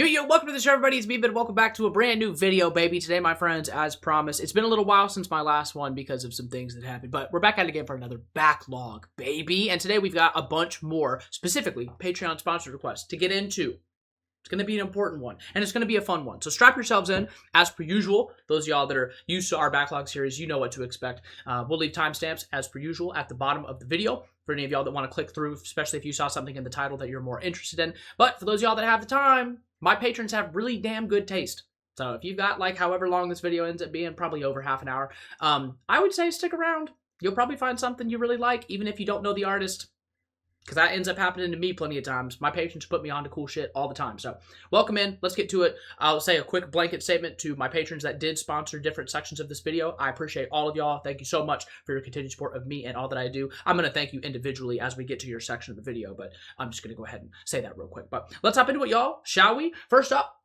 Yo, welcome to the show, everybody. It's me, Ben. Welcome back to a brand new video, baby. Today, my friends, as promised, it's been a little while since my last one because of some things that happened, but we're back at it again for another backlog, baby. And today, we've got a bunch more, specifically, Patreon sponsored requests to get into. It's going to be an important one, and it's going to be a fun one. So strap yourselves in, as per usual. Those of y'all that are used to our backlog series, you know what to expect. We'll leave timestamps, as per usual, at the bottom of the video for any of y'all that want to click through, especially if you saw something in the title that you're more interested in. But for those of y'all that have the time, my patrons have really damn good taste. So if you've got, like, however long this video ends up being, probably over half an hour, I would say stick around. You'll probably find something you really like, even if you don't know the artist. Because that ends up happening to me plenty of times. My patrons put me on to cool shit all the time. So, welcome in. Let's get to it. I'll say a quick blanket statement to my patrons that did sponsor different sections of this video. I appreciate all of y'all. Thank you so much for your continued support of me and all that I do. I'm going to thank you individually as we get to your section of the video, but I'm just going to go ahead and say that real quick. But let's hop into it, y'all, shall we? First up,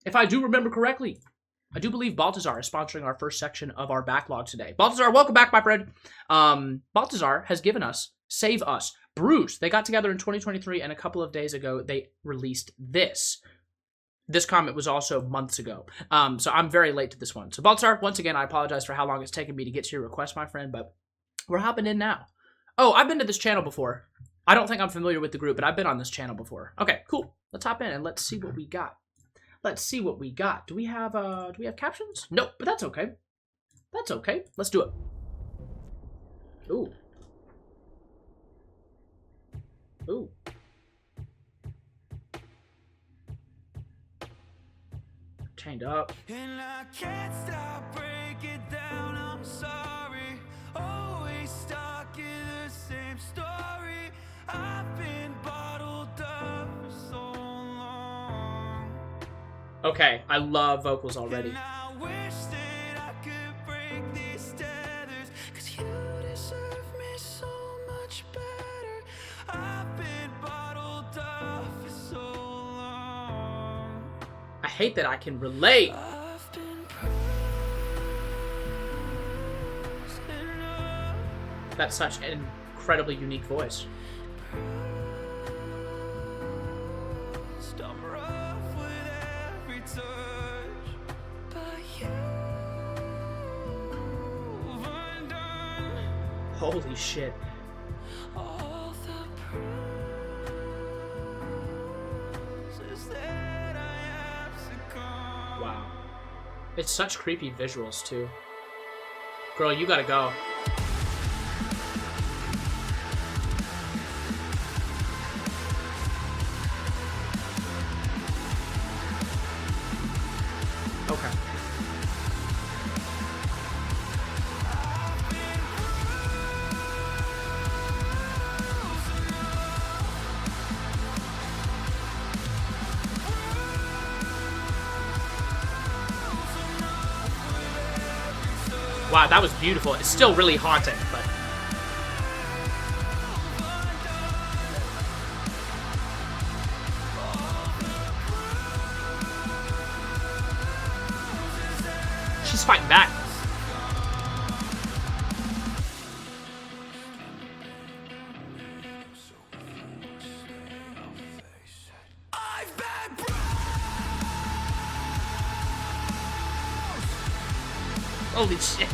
if I do remember correctly, I do believe Balthasar is sponsoring our first section of our backlog today. Balthasar, welcome back, my friend. Balthasar has given us Save Us. Bruised. They got together in 2023, and a couple of days ago, they released this. This comment was also months ago, so I'm very late to this one. So, Balthasar, once again, I apologize for how long it's taken me to get to your request, my friend, but we're hopping in now. Oh, I've been to this channel before. I don't think I'm familiar with the group, but I've been on this channel before. Okay, cool. Let's hop in, and let's see what we got. Let's see what we got. Do we have captions? Nope, but that's okay. That's okay. Let's do it. Ooh. Ooh. Chained up. And I can't stop, break it down, I'm sorry. Always stuck in the same story. I've been bottled up for so long. Okay, I love vocals already. And I wish that I could break these tethers, 'cause you deserve me so much better. I've been bottled up for so long. I hate that I can relate. I've been bruised enough. That's such an incredibly unique voice. I'm rough with every touch, but you've undone Holy shit. all the bruises that I have succumbed. Wow. It's such creepy visuals, too. Girl, you gotta go. Okay. Wow, that was beautiful. It's still really haunting, but... She's fighting back. I've been bruised. Holy shit.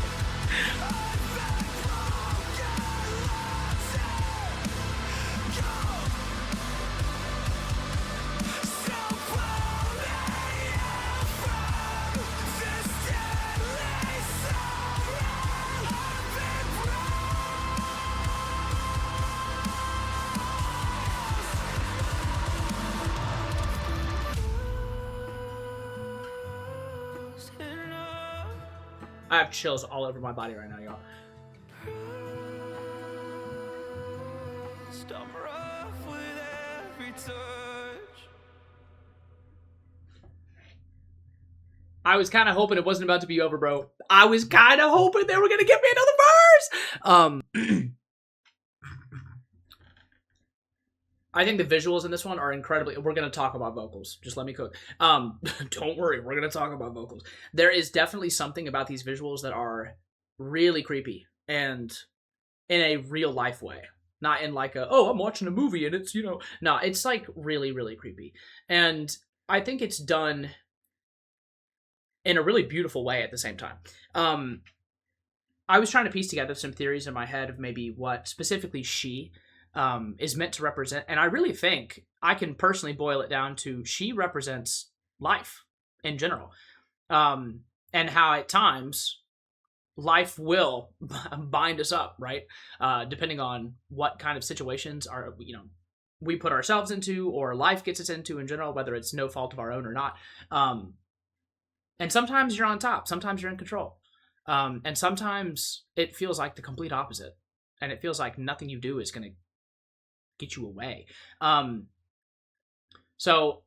I have chills all over my body right now, y'all. I'm rough with every touch. I was kind of hoping it wasn't about to be over, bro. I was kind of hoping they were going to give me another verse. I think the visuals in this one are incredibly... We're going to talk about vocals. Just let me cook. Don't worry. We're going to talk about vocals. There is definitely something about these visuals that are really creepy and in a real life way. Not in like a, oh, I'm watching a movie and it's, you know... No, it's like really, really creepy. And I think it's done in a really beautiful way at the same time. I was trying to piece together some theories in my head of maybe what specifically she is meant to represent. And I really think I can personally boil it down to she represents life in general. And how at times life will bind us up, right? Depending on what kind of situations are, we put ourselves into or life gets us into in general, whether it's no fault of our own or not. And sometimes you're on top, sometimes you're in control. And sometimes it feels like the complete opposite. And it feels like nothing you do is going to get you away. So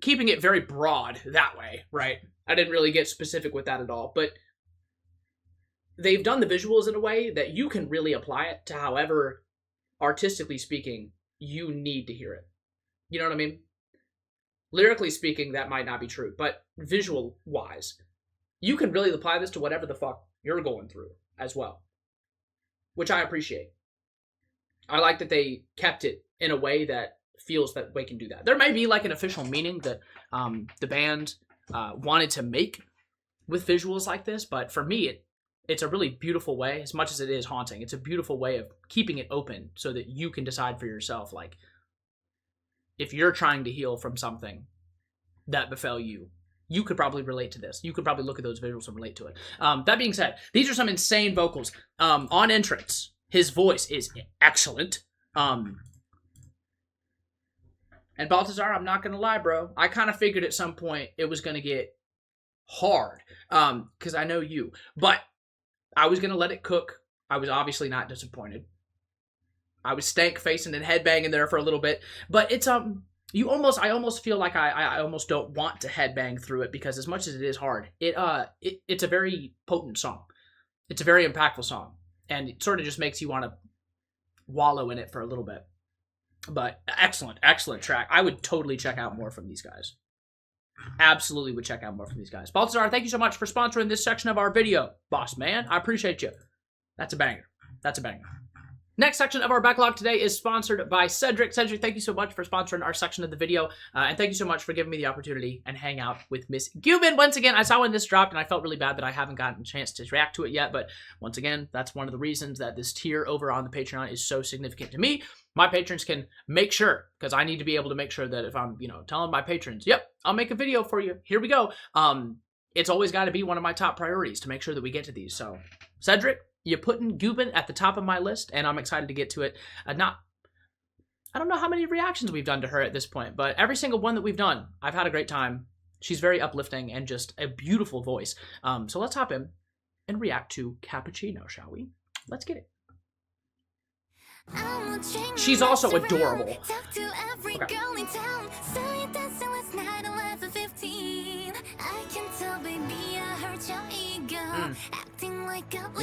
keeping it very broad that way, right? I didn't really get specific with that at all, but they've done the visuals in a way that you can really apply it to however, artistically speaking, you need to hear it. You know what I mean? Lyrically speaking, that might not be true, but visual-wise, you can really apply this to whatever the fuck you're going through as well, which I appreciate. I like that they kept it in a way that feels that we can do that. There may be like an official meaning that the band wanted to make with visuals like this, but for me, it's a really beautiful way, as much as it is haunting. It's a beautiful way of keeping it open so that you can decide for yourself, like, if you're trying to heal from something that befell you, you could probably relate to this. You could probably look at those visuals and relate to it. That being said, these are some insane vocals. On entrance, his voice is excellent. And Balthasar, I'm not going to lie, bro. I kind of figured at some point it was going to get hard. Because I know you. But I was going to let it cook. I was obviously not disappointed. I was stank facing and headbanging there for a little bit. But it's, I almost feel like I almost don't want to headbang through it, because as much as it is hard, it's a very potent song. It's a very impactful song. And it sort of just makes you want to wallow in it for a little bit. But excellent, excellent track. I would totally check out more from these guys. Absolutely would check out more from these guys. Balthasar, thank you so much for sponsoring this section of our video, boss man. I appreciate you. That's a banger. That's a banger. Next section of our backlog today is sponsored by Cedric. Cedric, thank you so much for sponsoring our section of the video. And thank you so much for giving me the opportunity and hang out with Miss Gyubin. Once again, I saw when this dropped and I felt really bad that I haven't gotten a chance to react to it yet. But once again, that's one of the reasons that this tier over on the Patreon is so significant to me. My patrons can make sure, because I need to be able to make sure that if I'm, telling my patrons, yep, I'll make a video for you. Here we go. It's always got to be one of my top priorities to make sure that we get to these. So, Cedric, you're putting Gyubin at the top of my list, and I'm excited to get to it. I don't know how many reactions we've done to her at this point, but every single one that we've done, I've had a great time. She's very uplifting and just a beautiful voice. So let's hop in and react to Cappuccino, shall we? Let's get it. She's also adorable. Okay.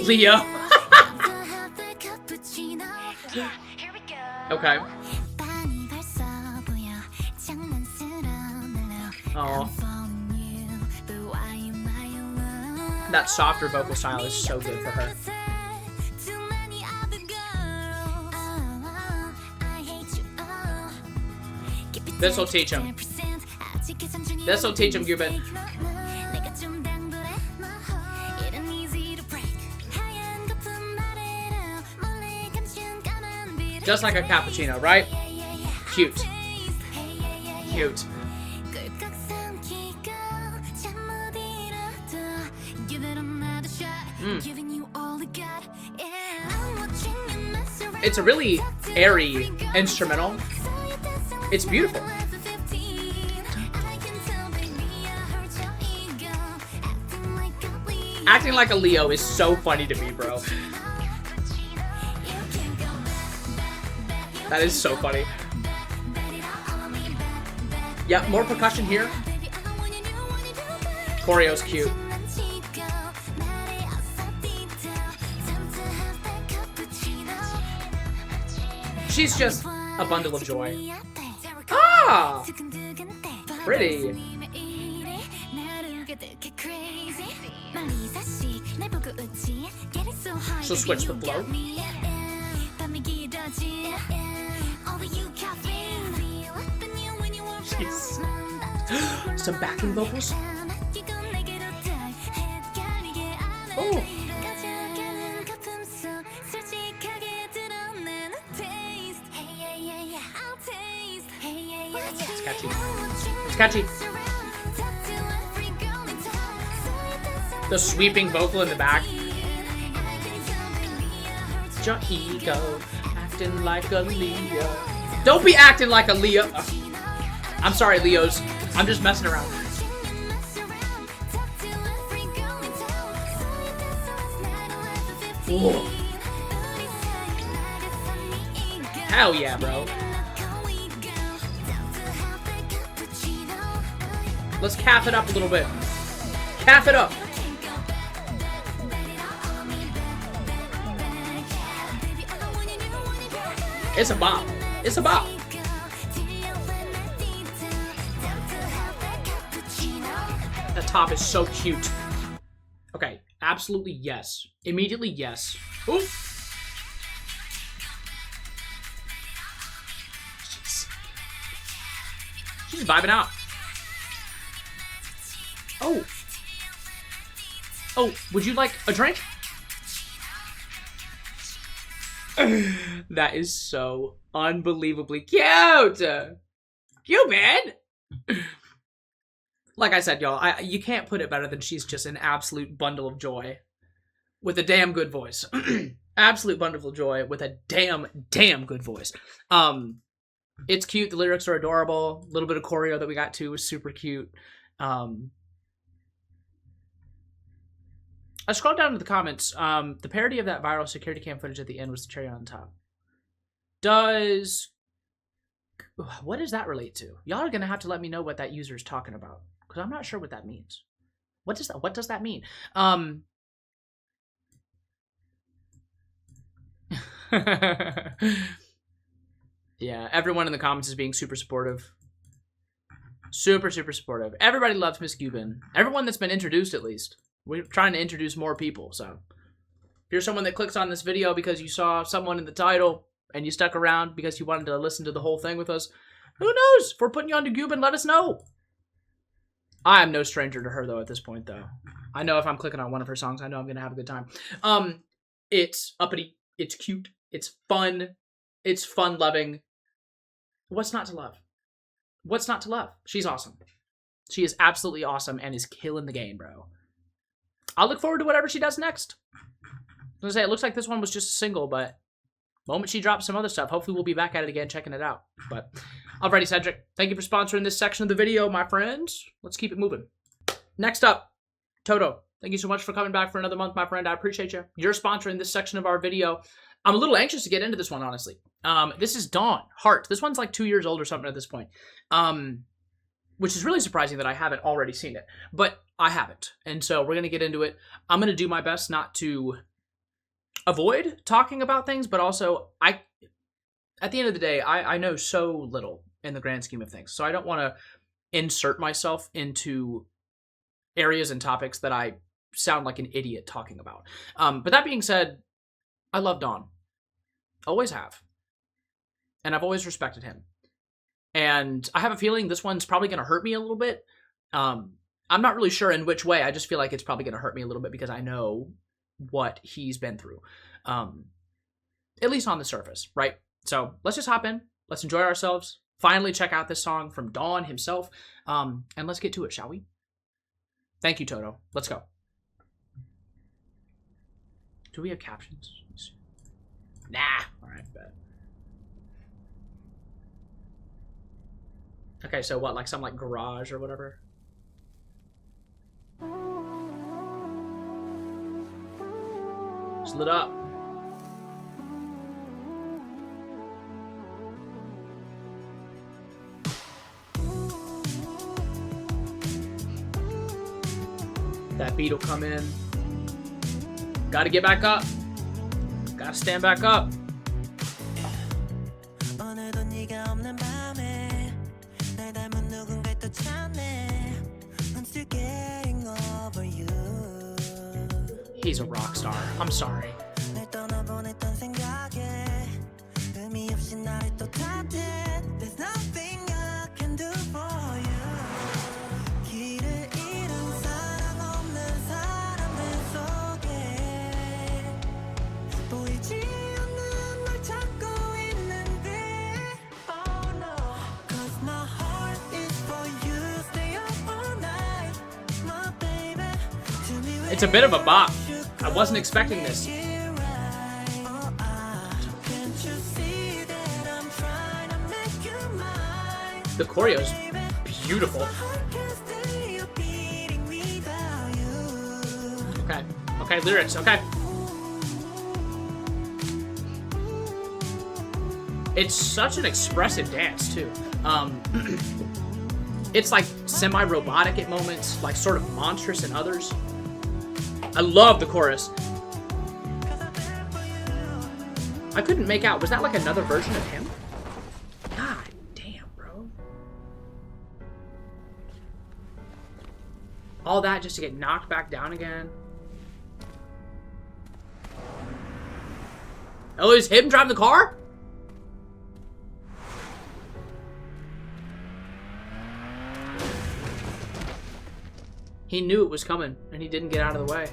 Leo. Okay. Oh. That softer vocal style is so good for her. This'll teach him. This'll teach him, Gyubin. Just like a cappuccino, right? Cute. Cute. It's a really airy instrumental. It's beautiful. Acting like a Leo is so funny to me, bro. That is so funny. Yep, more percussion here. Choreo's cute. She's just a bundle of joy. Ah! Pretty. She'll switch the flow. Jeez. Some backing vocals. Oh. It's catchy. It's catchy. The sweeping vocal in the back. Your ego, acting like a Leo. Don't be acting like a Leo. I'm sorry, Leos. I'm just messing around. Ooh. Hell yeah, bro. Let's calf it up a little bit. Calf it up. It's a bop. It's a bop. That top is so cute. Okay, absolutely yes. Immediately yes. Ooh. She's vibing out. Oh. Oh, would you like a drink? That is so unbelievably cute. Gyubin. Like I said, y'all, you can't put it better than she's just an absolute bundle of joy with a damn good voice. Absolute bundle of joy with a damn good voice. It's cute. The lyrics are adorable. A little bit of choreo that we got to was super cute. I scrolled down to the comments. The parody of that viral security cam footage at the end was the cherry on top. What does that relate to? Y'all are gonna have to let me know what that user is talking about, because I'm not sure what that means. What does that mean? Yeah, everyone in the comments is being super supportive. Super supportive. Everybody loves Miss Gyubin. Everyone that's been introduced, at least. We're trying to introduce more people, so. If you're someone that clicks on this video because you saw someone in the title and you stuck around because you wanted to listen to the whole thing with us, who knows? If we're putting you on to Gyubin, let us know. I am no stranger to her, though, at this point, though. I know if I'm clicking on one of her songs, I know I'm going to have a good time. It's uppity. It's cute. It's fun. It's fun-loving. What's not to love? What's not to love? She's awesome. She is absolutely awesome and is killing the game, bro. I'll look forward to whatever she does next. I was going to say, it looks like this one was just a single, but the moment she drops some other stuff, hopefully we'll be back at it again, checking it out. But, alrighty, Cedric, thank you for sponsoring this section of the video, my friends. Let's keep it moving. Next up, Toto. Thank you so much for coming back for another month, my friend. I appreciate you. You're sponsoring this section of our video. I'm a little anxious to get into this one, honestly. This is Dawn, Heart. This one's like 2 years old or something at this point. Which is really surprising that I haven't already seen it. But I haven't. And so we're going to get into it. I'm going to do my best not to avoid talking about things, but also, at the end of the day, I know so little in the grand scheme of things. So I don't want to insert myself into areas and topics that I sound like an idiot talking about. But that being said, I love Dawn. Always have. And I've always respected him. And I have a feeling this one's probably going to hurt me a little bit. I'm not really sure in which way. I just feel like it's probably going to hurt me a little bit because I know what he's been through. At least on the surface, right? So let's just hop in. Let's enjoy ourselves. Finally check out this song from Dawn himself. And let's get to it, shall we? Thank you, Toto. Let's go. Do we have captions? Nah. All right, bet. Okay, so what, like some like garage or whatever? It's lit up. That beat will come in. Gotta get back up. Gotta stand back up. He's a rock star. I'm sorry. It's a bit of a bop. I wasn't expecting this. The choreo's beautiful. Okay. Okay, lyrics. Okay. It's such an expressive dance, too. It's like semi-robotic at moments, like sort of monstrous in others. I love the chorus. I couldn't make out. Was that like another version of him? God damn, bro. All that just to get knocked back down again. Oh, is him driving the car? He knew it was coming, and he didn't get out of the way.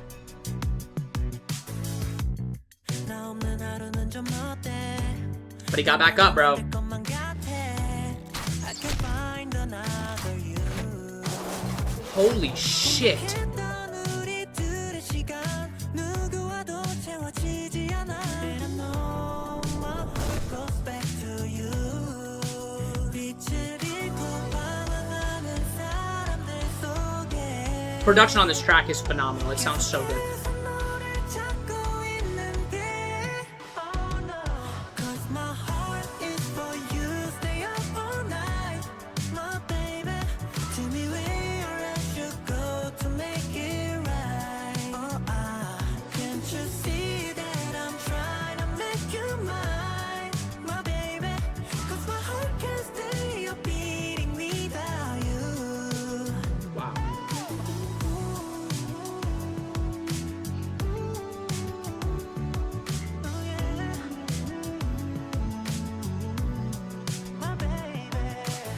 But he got back up, bro. Holy shit. Production on this track is phenomenal. It sounds so good.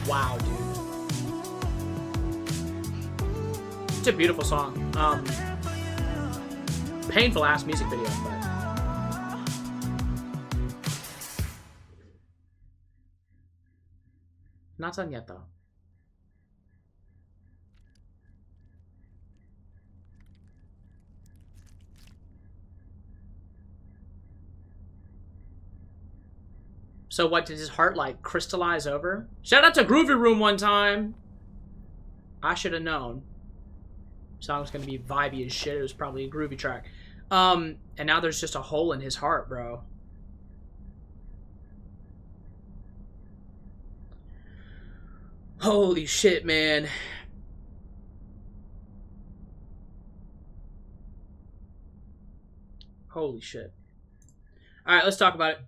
Wow, dude. It's a beautiful song. Painful ass music video, but not done yet though. So what, did his heart like crystallize over? Shout out to Groovy Room one time. I should have known. Song's gonna be vibey as shit. It was probably a groovy track. And now there's just a hole in his heart, bro. Holy shit, man. Holy shit. Alright, let's talk about it.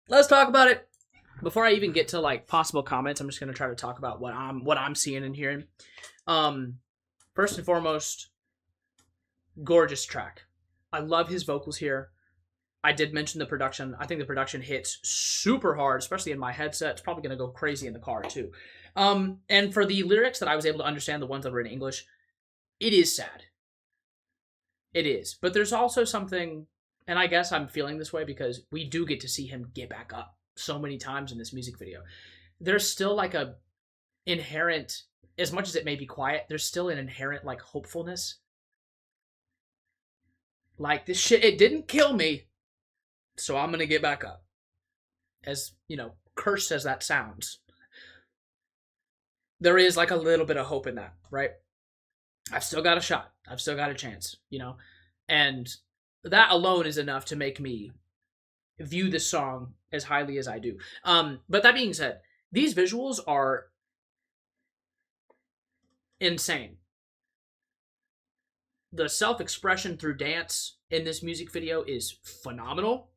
Let's talk about it. Before I even get to like possible comments, I'm just gonna try to talk about what I'm seeing and hearing. First and foremost, gorgeous track. I love his vocals here. I did mention the production. I think the production hits super hard, especially in my headset. It's probably gonna go crazy in the car too. And for the lyrics that I was able to understand, the ones that were in English, it is sad. It is. But there's also something, and I guess I'm feeling this way because we do get to see him get back up so many times in this music video. There's still like a inherent, as much as it may be quiet, there's still an inherent like hopefulness. Like, this shit, it didn't kill me, so I'm gonna get back up. As, you know, cursed as that sounds, there is like a little bit of hope in that, right? I've still got a shot. I've still got a chance, you know? And that alone is enough to make me view this song as highly as I do. But that being said, these visuals are insane. The self-expression through dance in this music video is phenomenal.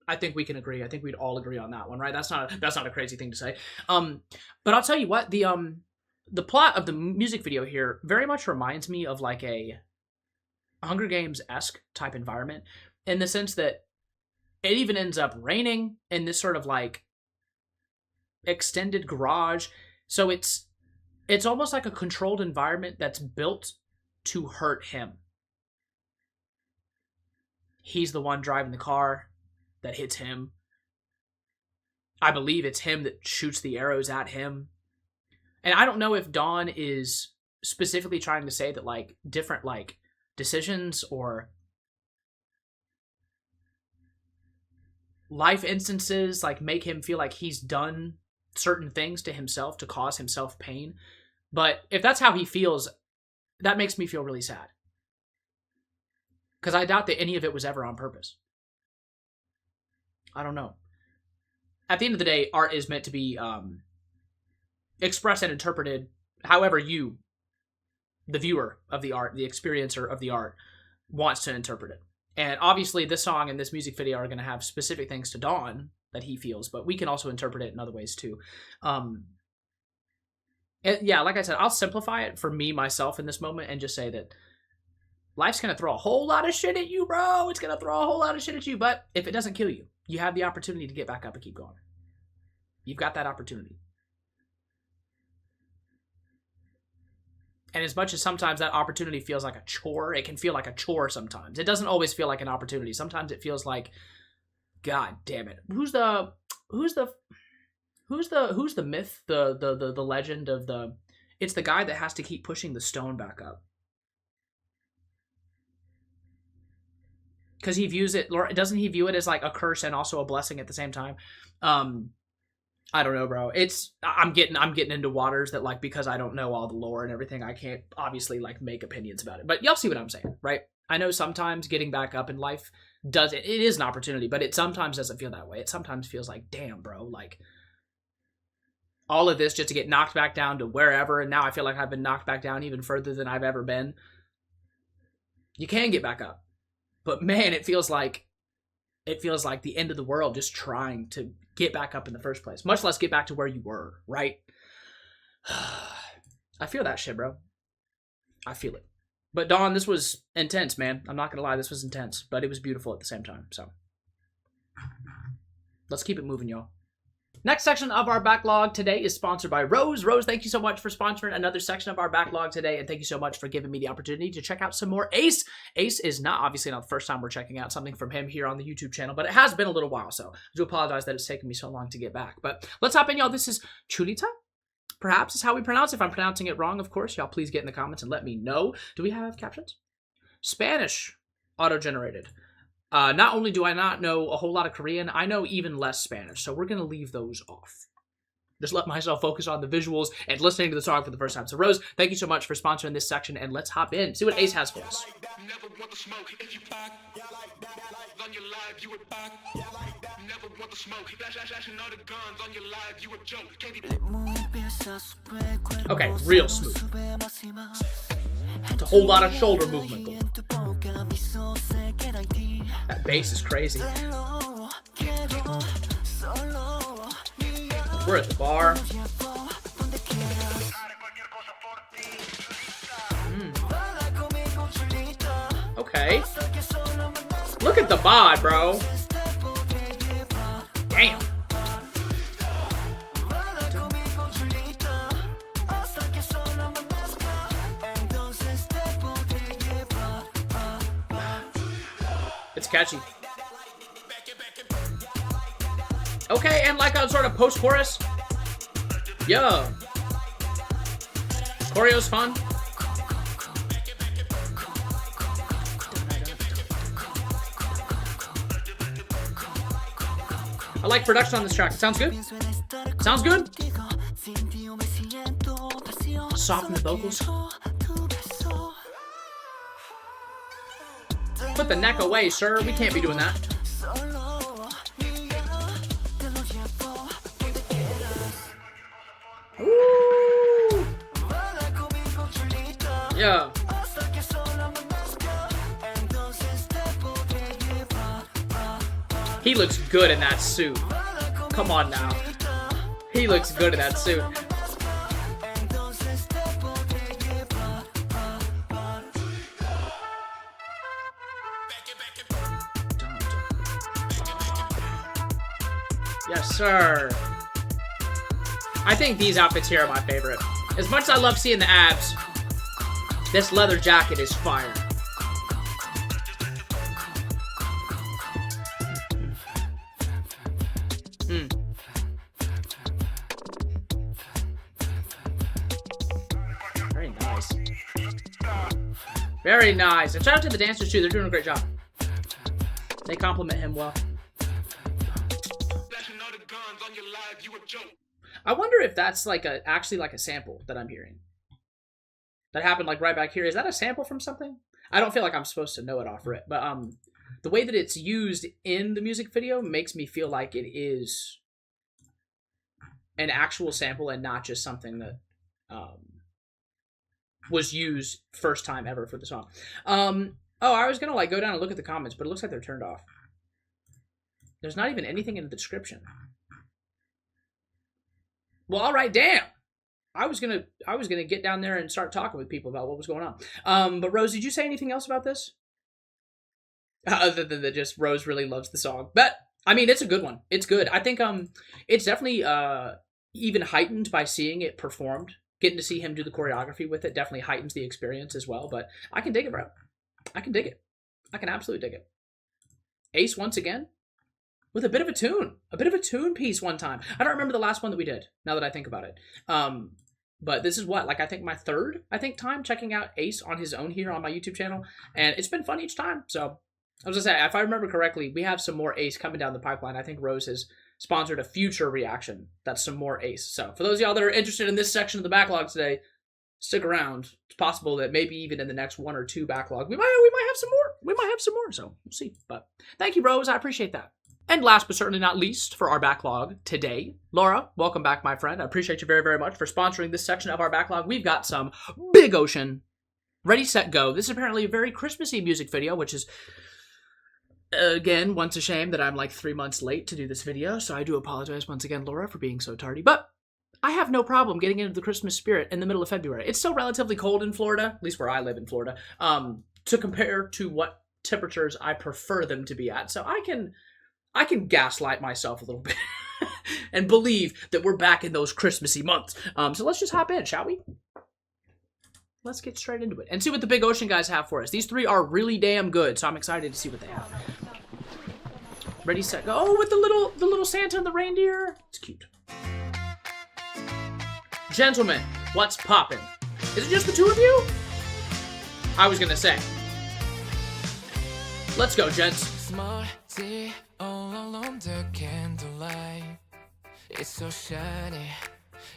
I think we can agree. I think we'd all agree on that one, right? That's not a crazy thing to say. But I'll tell you what, the plot of the music video here very much reminds me of like a Hunger Games-esque type environment, in the sense that it even ends up raining in this sort of like extended garage. So it's almost like a controlled environment that's built to hurt him. He's the one driving the car that hits him. I believe it's him that shoots the arrows at him. And I don't know if Dawn is specifically trying to say that like different like decisions or life instances like make him feel like he's done certain things to himself to cause himself pain. But if that's how he feels, that makes me feel really sad. Because I doubt that any of it was ever on purpose. I don't know. At the end of the day, art is meant to be expressed and interpreted however you, the viewer of the art, the experiencer of the art, wants to interpret it. And obviously this song and this music video are going to have specific things to Dawn that he feels, but we can also interpret it in other ways too. Yeah, like I said, I'll simplify it for me, myself in this moment and just say that life's going to throw a whole lot of shit at you, bro. It's going to throw a whole lot of shit at you, but if it doesn't kill you, you have the opportunity to get back up and keep going. You've got that opportunity. And as much as sometimes that opportunity feels like a chore, it can feel like a chore sometimes. It doesn't always feel like an opportunity. Sometimes it feels like, God damn it. Who's the myth, the legend of the, it's the guy that has to keep pushing the stone back up. Because he views it, doesn't he view it as like a curse and also a blessing at the same time? I don't know, bro. I'm getting into waters that, like, because I don't know all the lore and everything, I can't obviously like make opinions about it. But y'all see what I'm saying, right? I know sometimes getting back up in life it is an opportunity, but it sometimes doesn't feel that way. It sometimes feels like, damn, bro, like all of this just to get knocked back down to wherever, and now I feel like I've been knocked back down even further than I've ever been. You can get back up. But man, it feels like the end of the world just trying to get back up in the first place. Much less get back to where you were, right? I feel that shit, bro. I feel it. But Dawn, this was intense, man. I'm not gonna lie, this was intense. But it was beautiful at the same time, so. Let's keep it moving, y'all. Next section of our backlog today is sponsored by Rose. Rose, thank you so much for sponsoring another section of our backlog today, and thank you so much for giving me the opportunity to check out some more Ace. Ace is obviously not the first time we're checking out something from him here on the YouTube channel, but it has been a little while, so I do apologize that it's taken me so long to get back. But let's hop in, y'all. This is Chulita, perhaps is how we pronounce it. If I'm pronouncing it wrong, of course, y'all please get in the comments and let me know. Do we have captions? Spanish, auto-generated. Not only do I not know a whole lot of Korean, I know even less Spanish, so we're going to leave those off. Just let myself focus on the visuals and listening to the song for the first time. So Rose, thank you so much for sponsoring this section, and let's hop in, see what Ace has for us. Okay, real smooth. It's a whole lot of shoulder movement going on. That bass is crazy. We're at the bar. Okay. Look at the bod, bro. Damn. It's catchy. Okay, and like a sort of post-chorus. Yo. Choreo's fun. I like production on this track. It sounds good. Sounds good. Soften the vocals. Put the neck away, sir. We can't be doing that. Ooh. Yeah. He looks good in that suit. Come on now. He looks good in that suit. Yes, sir. I think these outfits here are my favorite. As much as I love seeing the abs, this leather jacket is fire. Very nice. Very nice. And shout out to the dancers too. They're doing a great job. They compliment him well. I wonder if that's like actually like a sample that I'm hearing. That happened like right back here. Is that a sample from something? I don't feel like I'm supposed to know it off rip, but the way that it's used in the music video makes me feel like it is an actual sample and not just something that was used first time ever for the song. Oh, I was gonna like go down and look at the comments, but it looks like they're turned off. There's not even anything in the description. Well, all right, damn. I was gonna get down there and start talking with people about what was going on. But Rose, did you say anything else about this? Other than that, just Rose really loves the song. But I mean, it's a good one. It's good. I think it's definitely even heightened by seeing it performed. Getting to see him do the choreography with it definitely heightens the experience as well. But I can dig it, bro. I can dig it. I can absolutely dig it. Ace once again with a bit of a tune piece one time. I don't remember the last one that we did, now that I think about it. But this is what, like, I think my third, time checking out Ace on his own here on my YouTube channel. And it's been fun each time. So I was going to say, if I remember correctly, we have some more Ace coming down the pipeline. I think Rose has sponsored a future reaction that's some more Ace. So for those of y'all that are interested in this section of the backlog today, stick around. It's possible that maybe even in the next 1 or 2 backlog, we might have some more. We might have some more, so we'll see. But thank you, Rose. I appreciate that. And last but certainly not least for our backlog today, Laura, welcome back, my friend. I appreciate you very, very much for sponsoring this section of our backlog. We've got some Big Ocean. Ready, set, go. This is apparently a very Christmassy music video, which is, again, once a shame that I'm like 3 months late to do this video, so I do apologize once again, Laura, for being so tardy. But I have no problem getting into the Christmas spirit in the middle of February. It's still relatively cold in Florida, at least where I live in Florida, to compare to what temperatures I prefer them to be at. So I can gaslight myself a little bit and believe that we're back in those Christmassy months. So let's just hop in, shall we? Let's get straight into it and see what the Big Ocean guys have for us. These 3 are really damn good, so I'm excited to see what they have. Ready, set, go. Oh, with the little Santa and the reindeer. It's cute. Gentlemen, what's poppin'? Is it just the 2 of you? I was gonna say. Let's go, gents. Small tea all along the candlelight. It's so shiny,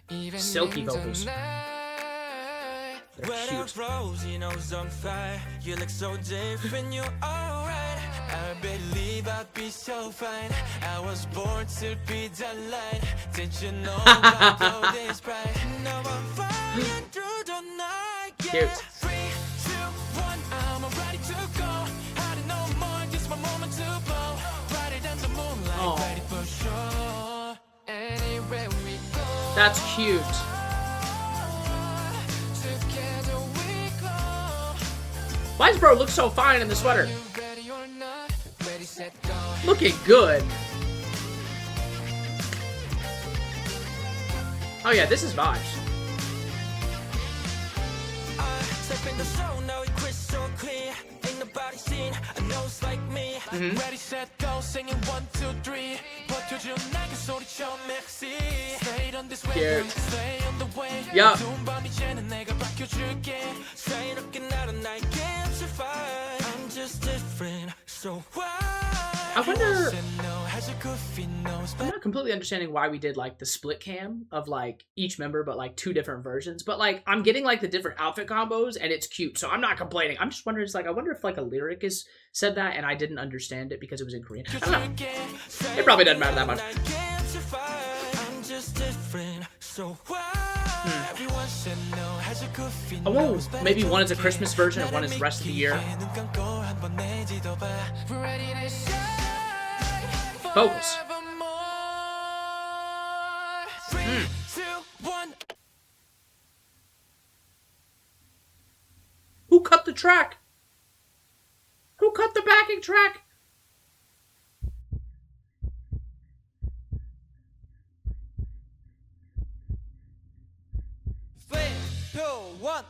even Silky in the vocals. night. They're Red cute. rose, you know's on fire. You look so different, you're alright. I believe I'd be so fine. I was born to be the light. Did you know about all this pride? Now I'm flying through the night. Yeah. Cute. 3, 2, 1, I'm ready to go. I don't know more, just my moment to blow. Brighter than the moonlight, Oh. ready for sure. Anywhere we go. That's cute. Together we go. Why does bro look so fine in the sweater? You ready or not? Ready, set, go. Looking good. Oh yeah, this is vibes. Step in the zone, now it's crystal clear. Ain't nobody seen a nose like me. Ready, set, go. Singing 1, 2, 3. 버텨준 나의 소리쳐 merci. Stay on this way, Cute. stay on the way. Yeah. 어두운 밤 이제는 내가 바뀌어줄게. 사이롭게 나를 나에게 amplify. I'm just different, so why? I wonder. Has a goofy nose, I'm not completely understanding why we did like the split cam of like each member, but like 2 different versions. But like I'm getting like the different outfit combos, and it's cute. So I'm not complaining. I'm just wondering. It's like I wonder if like a lyric is said that, and I didn't understand it because it was in Korean. I don't know. It probably doesn't matter that much. I'm just different, so Oh, maybe one is a Christmas version and one is the rest of the year. Vocals. Who cut the track? Who cut the backing track?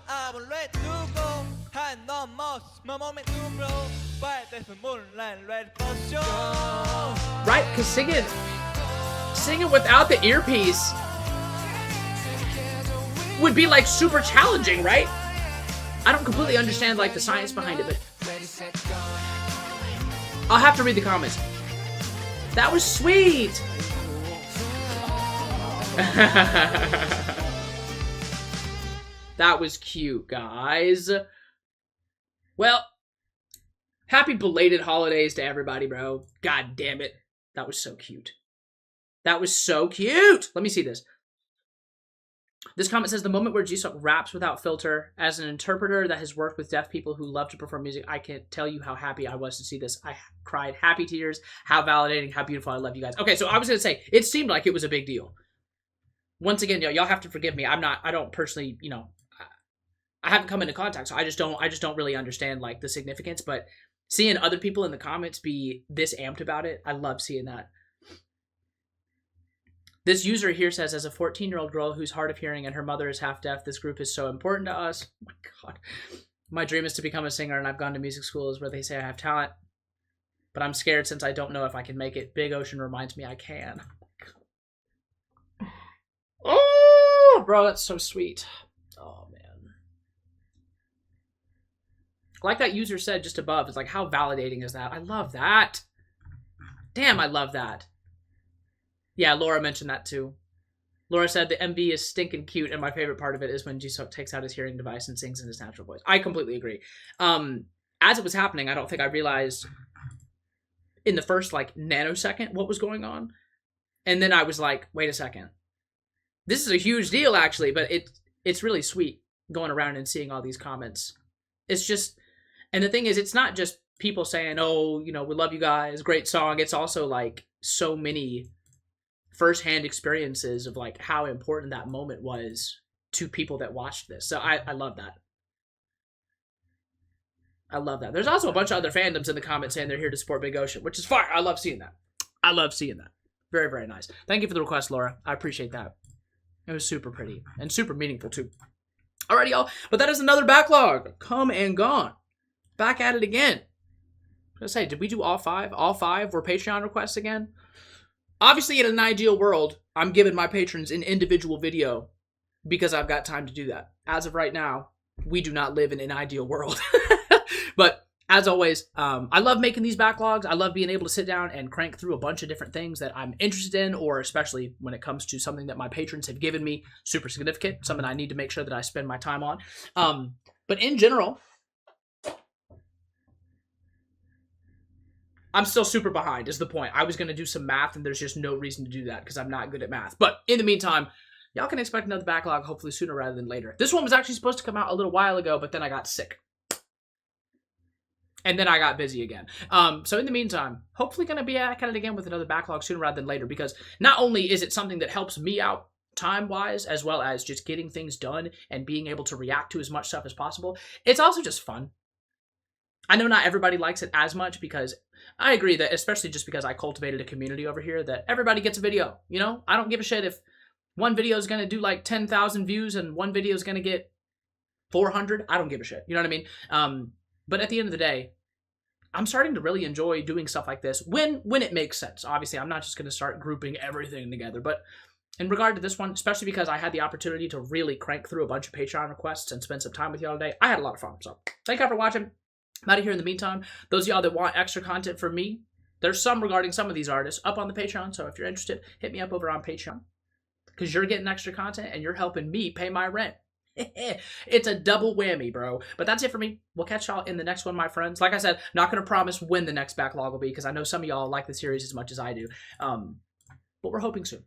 I'm ready to go. I know most, my moment to blow. But there's a moonlight ready for show. Right, because singing without the earpiece would be like super challenging, right? I don't completely understand like the science behind it, but I'll have to read the comments. That was sweet. That was cute, guys. Well, happy belated holidays to everybody, bro. God damn it. That was so cute. That was so cute. Let me see this. This comment says, the moment where Jisuk raps without filter, as an interpreter that has worked with deaf people who love to perform music, I can't tell you how happy I was to see this. I cried happy tears. How validating, how beautiful. I love you guys. Okay, so I was going to say, it seemed like it was a big deal. Once again, y'all have to forgive me. I don't personally, I haven't come into contact, so I just don't really understand like the significance, but seeing other people in the comments be this amped about it, I love seeing that. This user here says, as a 14-year-old girl who's hard of hearing and her mother is half deaf, this group is so important to us. Oh my God. My dream is to become a singer, and I've gone to music schools where they say I have talent, but I'm scared since I don't know if I can make it. Big Ocean reminds me I can. Oh, bro, that's so sweet. Oh, man. Like that user said just above, it's like, how validating is that? I love that. Damn, I love that. Yeah, Laura mentioned that too. Laura said the MV is stinking cute, and my favorite part of it is when Jisuk takes out his hearing device and sings in his natural voice. I completely agree. As it was happening, I don't think I realized in the first like nanosecond what was going on. And then I was like, wait a second. This is a huge deal actually, but it's really sweet going around and seeing all these comments. It's just, and the thing is, it's not just people saying, oh, we love you guys, great song. It's also like so many firsthand experiences of like how important that moment was to people that watched this. So I love that. I love that. There's also a bunch of other fandoms in the comments saying they're here to support Big Ocean, which is fire. I love seeing that. I love seeing that. Very, very nice. Thank you for the request, Laura. I appreciate that. It was super pretty and super meaningful too. Alrighty, y'all. But that is another backlog. Come and gone. Back at it again. I was gonna say, did we do all five? All five were Patreon requests again? Obviously, in an ideal world, I'm giving my patrons an individual video because I've got time to do that. As of right now, we do not live in an ideal world. But as always, I love making these backlogs. I love being able to sit down and crank through a bunch of different things that I'm interested in, or especially when it comes to something that my patrons have given me super significant, something I need to make sure that I spend my time on. But in general, I'm still super behind is the point. I was going to do some math and there's just no reason to do that because I'm not good at math. But in the meantime, y'all can expect another backlog hopefully sooner rather than later. This one was actually supposed to come out a little while ago, but then I got sick. And then I got busy again. So in the meantime, hopefully going to be at it again with another backlog sooner rather than later, because not only is it something that helps me out time-wise, as well as just getting things done and being able to react to as much stuff as possible, it's also just fun. I know not everybody likes it as much because I agree that, especially just because I cultivated a community over here, that everybody gets a video, I don't give a shit if one video is going to do like 10,000 views and one video is going to get 400. I don't give a shit. You know what I mean? But at the end of the day, I'm starting to really enjoy doing stuff like this when it makes sense. Obviously, I'm not just going to start grouping everything together, but in regard to this one, especially because I had the opportunity to really crank through a bunch of Patreon requests and spend some time with y'all today, I had a lot of fun. So thank y'all for watching. I'm out of here in the meantime. Those of y'all that want extra content from me, there's some regarding some of these artists up on the Patreon. So if you're interested, hit me up over on Patreon because you're getting extra content and you're helping me pay my rent. It's a double whammy, bro. But that's it for me. We'll catch y'all in the next one, my friends. Like I said, not going to promise when the next backlog will be because I know some of y'all like the series as much as I do. But we're hoping soon.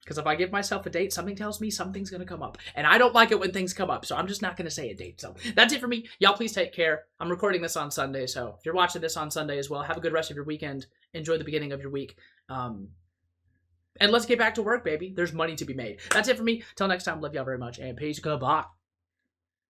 Because if I give myself a date, something tells me something's going to come up. And I don't like it when things come up, so I'm just not going to say a date. So that's it for me. Y'all please take care. I'm recording this on Sunday, so if you're watching this on Sunday as well, have a good rest of your weekend. Enjoy the beginning of your week. And let's get back to work, baby. There's money to be made. That's it for me. Till next time, love y'all very much, and peace. Goodbye.